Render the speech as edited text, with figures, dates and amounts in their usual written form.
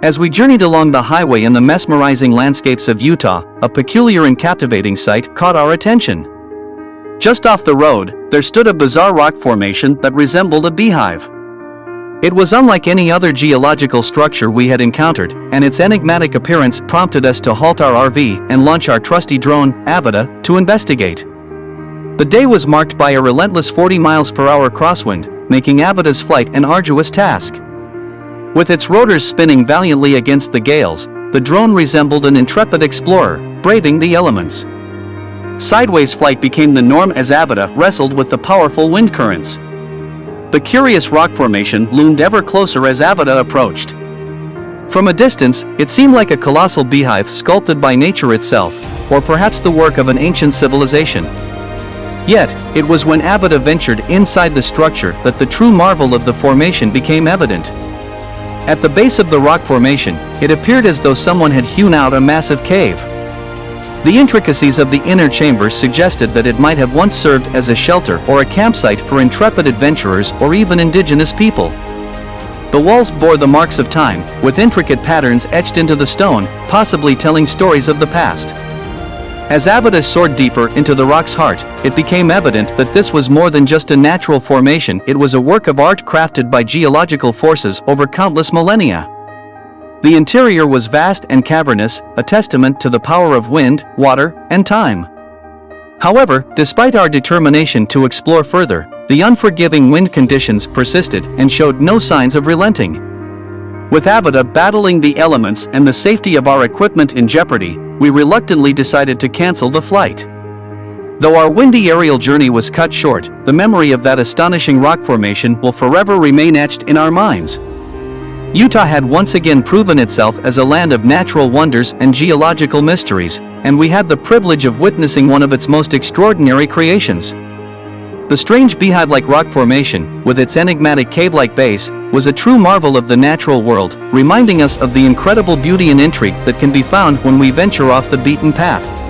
As we journeyed along the highway in the mesmerizing landscapes of Utah, a peculiar and captivating sight caught our attention. Just off the road, there stood a bizarre rock formation that resembled a beehive. It was unlike any other geological structure we had encountered, and its enigmatic appearance prompted us to halt our RV and launch our trusty drone, Avata, to investigate. The day was marked by a relentless 40 miles per hour crosswind, making Avata's flight an arduous task. With its rotors spinning valiantly against the gales, the drone resembled an intrepid explorer, braving the elements. Sideways flight became the norm as Avata wrestled with the powerful wind currents. The curious rock formation loomed ever closer as Avata approached. From a distance, it seemed like a colossal beehive sculpted by nature itself, or perhaps the work of an ancient civilization. Yet, it was when Avata ventured inside the structure that the true marvel of the formation became evident. At the base of the rock formation, it appeared as though someone had hewn out a massive cave. The intricacies of the inner chambers suggested that it might have once served as a shelter or a campsite for intrepid adventurers or even indigenous people. The walls bore the marks of time, with intricate patterns etched into the stone, possibly telling stories of the past. As Avata soared deeper into the rock's heart, it became evident that this was more than just a natural formation, it was a work of art crafted by geological forces over countless millennia. The interior was vast and cavernous, a testament to the power of wind, water, and time. However, despite our determination to explore further, the unforgiving wind conditions persisted and showed no signs of relenting. With Avata battling the elements and the safety of our equipment in jeopardy, we reluctantly decided to cancel the flight. Though our windy aerial journey was cut short, the memory of that astonishing rock formation will forever remain etched in our minds. Utah had once again proven itself as a land of natural wonders and geological mysteries, and we had the privilege of witnessing one of its most extraordinary creations. The strange beehive-like rock formation, with its enigmatic cave-like base, was a true marvel of the natural world, reminding us of the incredible beauty and intrigue that can be found when we venture off the beaten path.